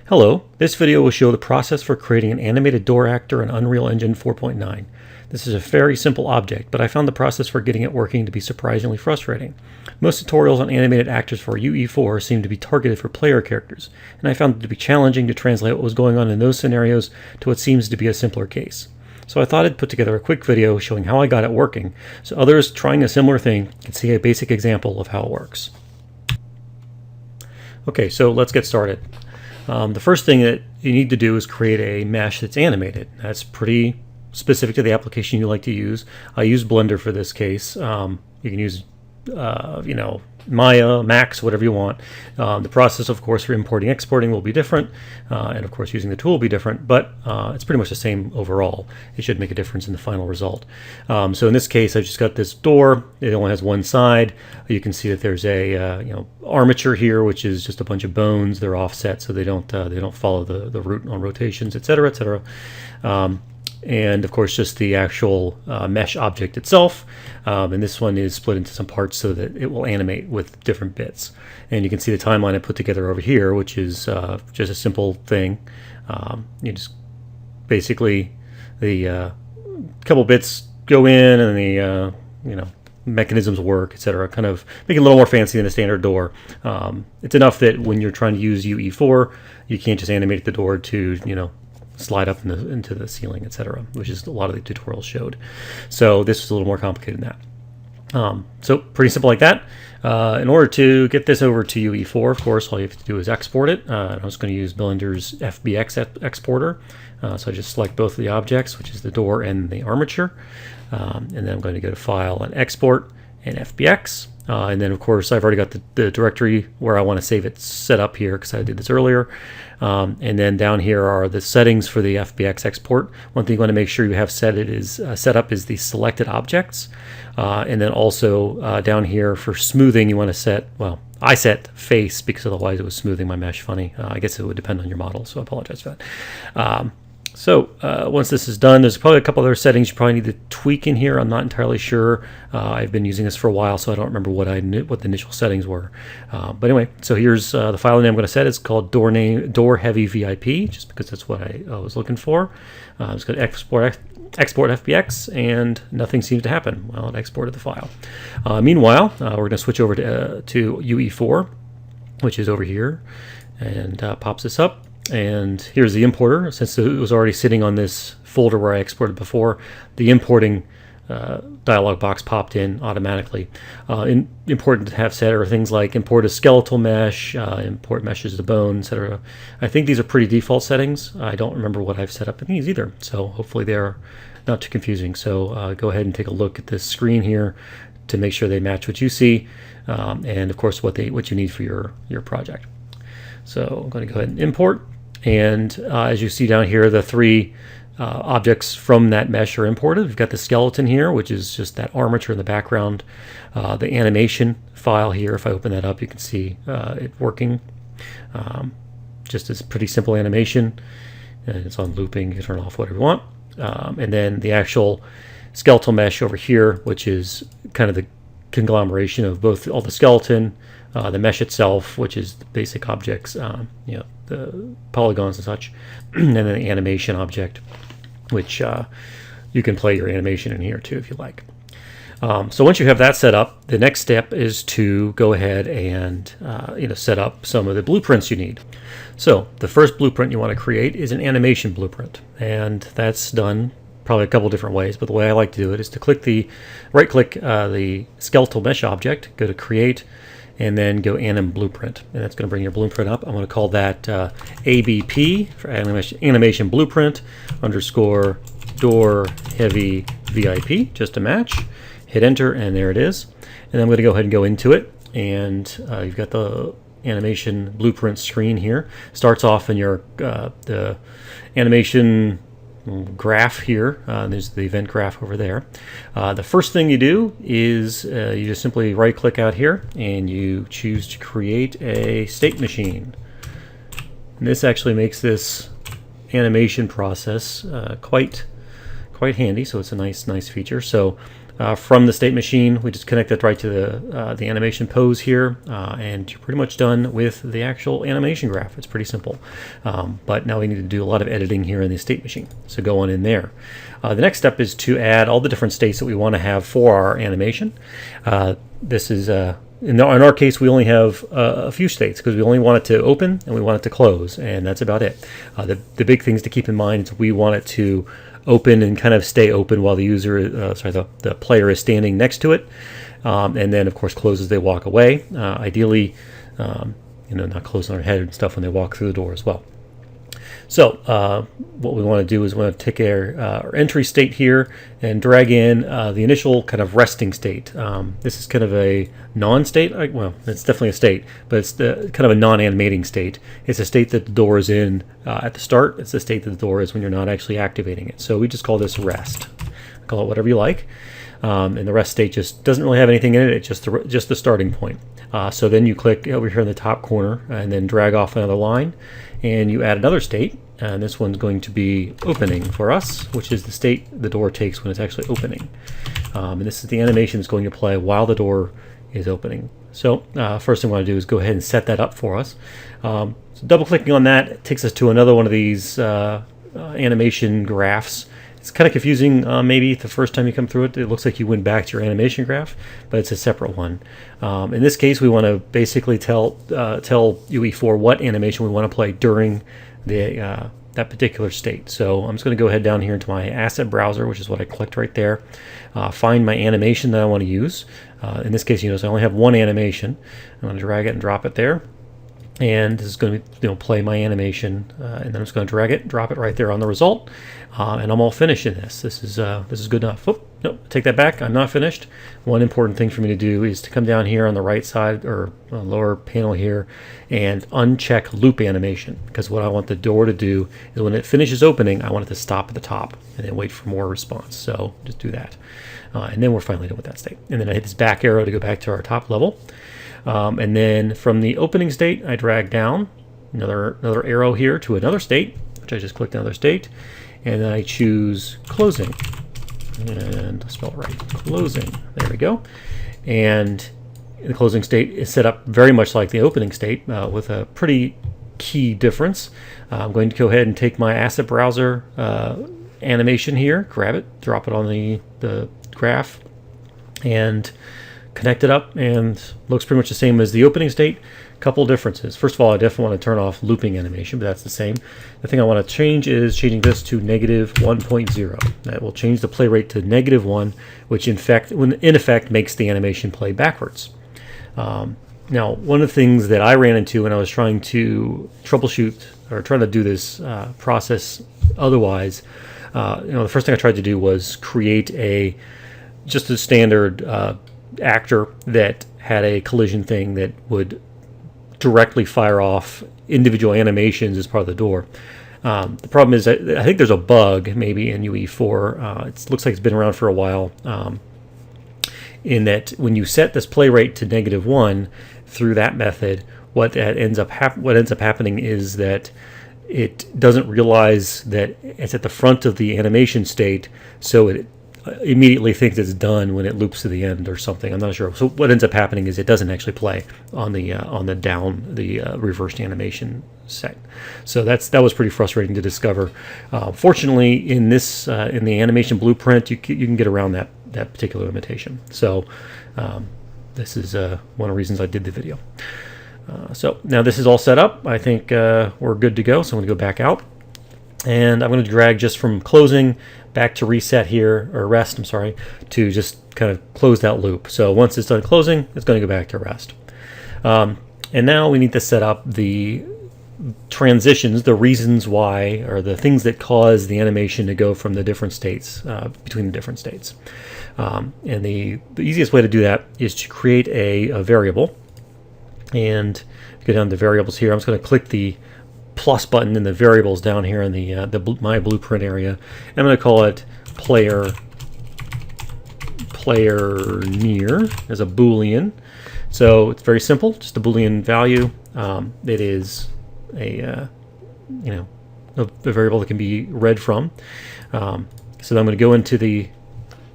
Hello, this video will show the process for creating an animated door actor in Unreal Engine 4.9. This is a very simple object, but I found the process for getting it working to be surprisingly frustrating. Most tutorials on animated actors for UE4 seem to be targeted for player characters, and I found it to be challenging to translate what was going on in those scenarios to what seems to be a simpler case. So I thought I'd put together a quick video showing how I got it working, so others trying a similar thing can see a basic example of how it works. Okay, so let's get started. The first thing that you need to do is create a mesh that's animated. That's pretty specific to the application you like to use. I use Blender for this case. You can use, Maya, Max, whatever you want. The process, of course, for importing, exporting will be different, and of course, using the tool will be different. But it's pretty much the same overall. It should make a difference in the final result. So in this case, I've just got this door. It only has one side. You can see that there's a armature here, which is just a bunch of bones. They're offset, so they don't follow the route on rotations, etc., etc. And of course just the actual mesh object itself, and this one is split into some parts so that it will animate with different bits. And you can see the timeline I put together over here, which is just a simple thing. You just basically the couple bits go in and the mechanisms work, etc. Kind of make it a little more fancy than a standard door. It's enough that when you're trying to use UE4, you can't just animate the door to slide up into the ceiling, etc., which is a lot of the tutorials showed. So this is a little more complicated than that. So pretty simple like that. In order to get this over to UE4, of course, all you have to do is export it. I'm just going to use Blender's FBX exporter. So I just select both of the objects, which is the door and the armature. And then I'm going to go to File and Export and FBX. And then, of course, I've already got the directory where I want to save it set up here because I did this earlier. And then down here are the settings for the FBX export. One thing you want to make sure you have set up is the selected objects. And then also down here for smoothing, you want to set, well, I set face because otherwise it was smoothing my mesh funny. I guess it would depend on your model, so I apologize for that. So once this is done, there's probably a couple other settings you probably need to tweak in here. I'm not entirely sure. I've been using this for a while, so I don't remember what the initial settings were. But anyway, so here's the file name I'm going to set. It's called door heavy VIP, just because that's what I was looking for. I'm just going to export FBX, and nothing seems to happen. Well, it exported the file. Meanwhile, we're going to switch over to UE4, which is over here, and pops this up. And here's the importer. Since it was already sitting on this folder where I exported before, the importing dialog box popped in automatically. Important to have set are things like import a skeletal mesh, import meshes to bone, etc. I think these are pretty default settings. I don't remember what I've set up in these either, so hopefully they're not too confusing. So go ahead and take a look at this screen here to make sure they match what you see, and of course what you need for your project. So I'm going to go ahead and import. And as you see down here, the three objects from that mesh are imported. We've got the skeleton here, which is just that armature in the background. The animation file here, if I open that up, you can see it working. Just as pretty simple animation. And it's on looping. You can turn off whatever you want. And then the actual skeletal mesh over here, which is kind of the conglomeration of both all the skeleton, the mesh itself, which is the basic objects, the polygons and such, and then the animation object, which you can play your animation in here too if you like. So once you have that set up, the next step is to go ahead and set up some of the blueprints you need. So the first blueprint you want to create is an animation blueprint, and that's done probably a couple different ways, but the way I like to do it is to right-click the skeletal mesh object, go to Create, and then go Anim Blueprint, and that's going to bring your blueprint up. I'm going to call that ABP for Animation Blueprint _ Door Heavy VIP, just to match. Hit Enter, and there it is. And I'm going to go ahead and go into it, and you've got the animation blueprint screen here. Starts off in your the animation graph here. There's the event graph over there. The first thing you do is you just simply right click out here and you choose to create a state machine. And this actually makes this animation process quite handy, so it's a nice feature. So from the state machine. We just connect that right to the animation pose here, and you're pretty much done with the actual animation graph. It's pretty simple. But now we need to do a lot of editing here in the state machine. So go on in there. The next step is to add all the different states that we want to have for our animation. This is in our case, we only have a few states because we only want it to open and we want it to close, and that's about it. The big things to keep in mind is we want it to open and kind of stay open while the user, the player is standing next to it, and then of course close as they walk away. Ideally, not closing their head and stuff when they walk through the door as well. So what we want to do is we want to take our entry state here and drag in the initial kind of resting state. This is kind of a non-state. Well, it's definitely a state, but it's kind of a non-animating state. It's a state that the door is in at the start. It's the state that the door is when you're not actually activating it. So we just call this rest. Call it whatever you like. And the rest state just doesn't really have anything in it. It's just the starting point. So then you click over here in the top corner and then drag off another line, and you add another state. And this one's going to be opening for us, which is the state the door takes when it's actually opening. And this is the animation that's going to play while the door is opening. So first thing I want to do is go ahead and set that up for us. So double clicking on that takes us to another one of these animation graphs. It's kind of confusing maybe the first time you come through it. It looks like you went back to your animation graph, but it's a separate one. In this case, we want to basically tell UE4 what animation we want to play during that particular state. So I'm just going to go ahead down here into my asset browser, which is what I clicked right there. Find my animation that I want to use. In this case, you notice I only have one animation. I'm going to drag it and drop it there. And this is going to play my animation, and then I'm just going to drag it, drop it right there on the result, and I'm all finished in this. This is good enough. Oh, nope, take that back. I'm not finished. One important thing for me to do is to come down here on the right side or lower panel here and uncheck loop animation, because what I want the door to do is when it finishes opening, I want it to stop at the top and then wait for more response. So just do that, and then we're finally done with that state. And then I hit this back arrow to go back to our top level. And then from the opening state, I drag down another arrow here to another state, which I just clicked another state, and then I choose closing, and I'll spell it right, closing. There we go. And the closing state is set up very much like the opening state, with a pretty key difference. I'm going to go ahead and take my asset browser animation here, grab it, drop it on the graph, and connect it up, and looks pretty much the same as the opening state. Couple differences. First of all, I definitely want to turn off looping animation, but that's the same. The thing I want to change is changing this to -1.0. That will change the play rate to -1, which in effect makes the animation play backwards. Now, one of the things that I ran into when I was trying to troubleshoot or trying to do this process otherwise, the first thing I tried to do was create just a standard actor that had a collision thing that would directly fire off individual animations as part of the door. The problem is that I think there's a bug maybe in UE4. It looks like it's been around for a while, in that when you set this play rate to -1 through that method, what ends up happening is that it doesn't realize that it's at the front of the animation state, so it immediately thinks it's done when it loops to the end or something. I'm not sure. So what ends up happening is it doesn't actually play on the reversed animation set. So that was pretty frustrating to discover. Fortunately, in the animation blueprint, you can get around that particular limitation. So this is one of the reasons I did the video. So now this is all set up. I think we're good to go. So I'm going to go back out, and I'm going to drag just from closing back to reset here, or rest, I'm sorry, to just kind of close that loop. So once it's done closing, it's going to go back to rest. And now we need to set up the transitions, the reasons why, or the things that cause the animation to go from the different states, between the different states. And the easiest way to do that is to create a variable. And go down to variables here. I'm just going to click the plus button in the variables down here in the my blueprint area. I'm going to call it player near as a Boolean. So it's very simple, just a Boolean value. It is a variable that can be read from. So I'm going to go into the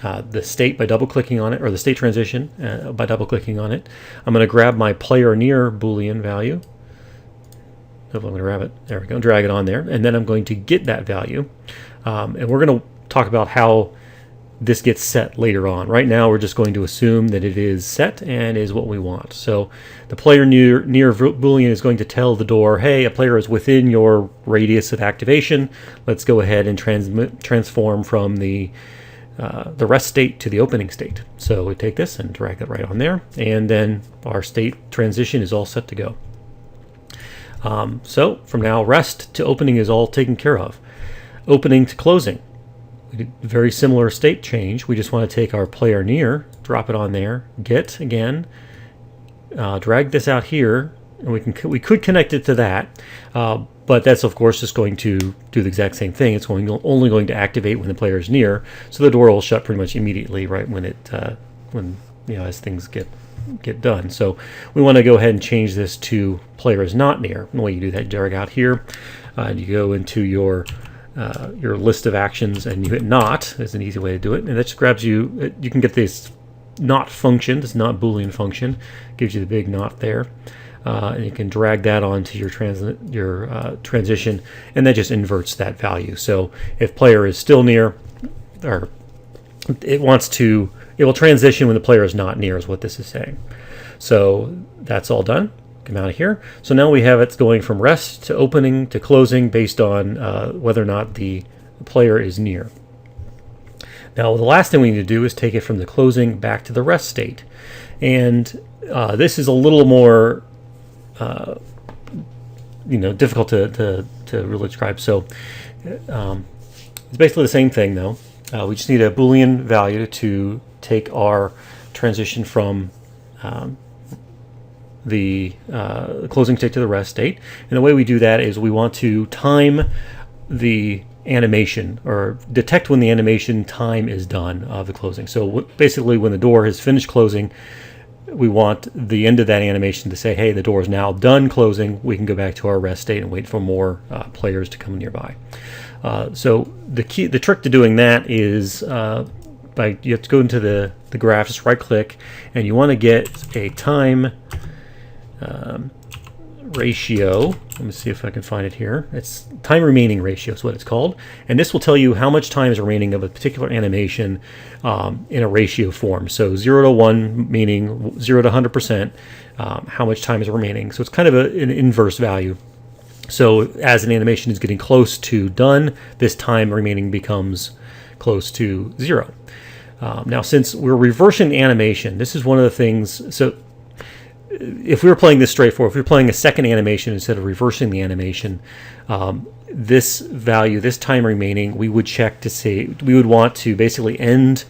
the state by double-clicking on it, or the state transition by double-clicking on it. I'm going to grab my player near Boolean value. I'm going to grab it. There we go. Drag it on there, and then I'm going to get that value. And we're going to talk about how this gets set later on. Right now, we're just going to assume that it is set and is what we want. So the player near Boolean is going to tell the door, hey, a player is within your radius of activation. Let's go ahead and transform from the rest state to the opening state. So we take this and drag it right on there, and then our state transition is all set to go. So from now, rest to opening is all taken care of. Opening to closing, we did a very similar state change. We just want to take our player near, drop it on there, get again, drag this out here, and we could connect it to that, but that's of course just going to do the exact same thing. It's only going to activate when the player is near, so the door will shut pretty much immediately right when as things get done. So we want to go ahead and change this to player is not near. And the way you do that, you drag out here, and you go into your list of actions and you hit not. Is an easy way to do it, and that just grabs you. You can get this not function, this not Boolean function, gives you the big not there, and you can drag that onto your transition, and that just inverts that value. So if player is still near, or it will transition when the player is not near, is what this is saying. So that's all done. Come out of here. So now we have it going from rest to opening to closing based on whether or not the player is near. Now the last thing we need to do is take it from the closing back to the rest state. And this is a little more difficult to really describe. So it's basically the same thing though. We just need a Boolean value to take our transition from the closing state to the rest state. And the way we do that is we want to time the animation, or detect when the animation time is done of the closing. So basically when the door has finished closing, we want the end of that animation to say, hey, the door is now done closing. We can go back to our rest state and wait for more players to come nearby. So the trick to doing that is you have to go into the graph, just right click, and you want to get a time ratio. Let me see if I can find it here. It's time remaining ratio is what it's called, and this will tell you how much time is remaining of a particular animation in a ratio form. So 0 to 1 meaning 0 to 100%, how much time is remaining. So it's kind of an inverse value. So as an animation is getting close to done, this time remaining becomes close to 0. Now since we're reversing the animation, this is one of the things. So if we were playing this straightforward, if we were playing a second animation instead of reversing the animation, this value, this time remaining, we would check to see, we would want to basically end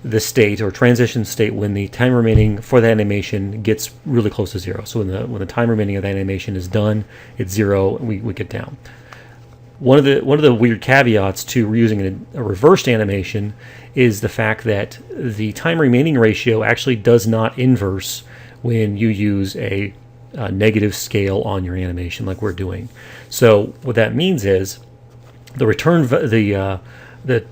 the state or transition state when the time remaining for the animation gets really close to 0. So when the time remaining of the animation is done, it's 0, and we get down. One of the weird caveats to using a reversed animation is the fact that the time remaining ratio actually does not inverse when you use a negative scale on your animation like we're doing. So what that means is the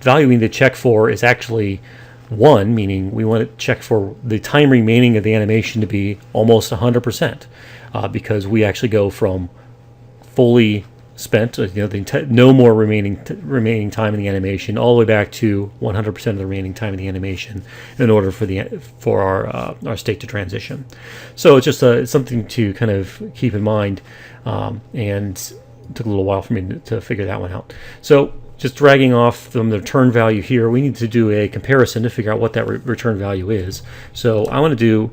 value we need to check for is actually 1, meaning we want to check for the time remaining of the animation to be almost 100%, because we actually go from fully spent, no more remaining time in the animation, all the way back to 100% of the remaining time in the animation in order for our state to transition. So it's just something to kind of keep in mind, and it took a little while for me to figure that one out. So just dragging off from the return value here, we need to do a comparison to figure out what that return value is. So I want to do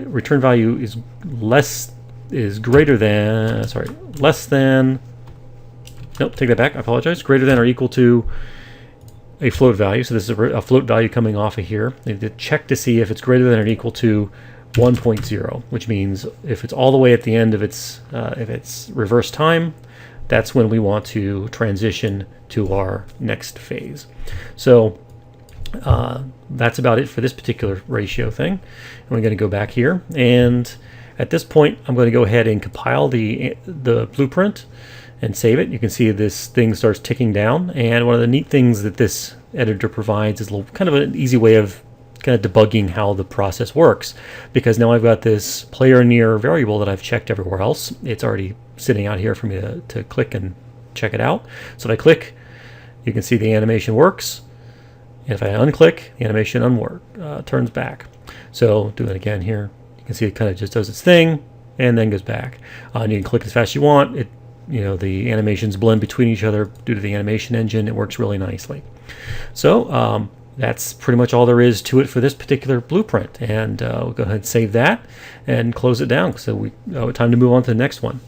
return value less than. Nope, take that back. I apologize. Greater than or equal to a float value. So this is a float value coming off of here. I need to check to see if it's greater than or equal to 1.0, which means if it's all the way at the end of its reverse time, that's when we want to transition to our next phase. So that's about it for this particular ratio thing. And we're going to go back here, and at this point, I'm going to go ahead and compile the blueprint and save it. You can see this thing starts ticking down, and one of the neat things that this editor provides is a little, kind of an easy way of kind of debugging how the process works, because now I've got this player near variable that I've checked everywhere else. It's already sitting out here for me to click and check it out. So if I click, you can see the animation works. And if I unclick, the animation turns back. So do it again here. You can see it kind of just does its thing and then goes back. And you can click as fast as you want. The animations blend between each other due to the animation engine. It works really nicely. So that's pretty much all there is to it for this particular blueprint. And we'll go ahead and save that and close it down. So time to move on to the next one.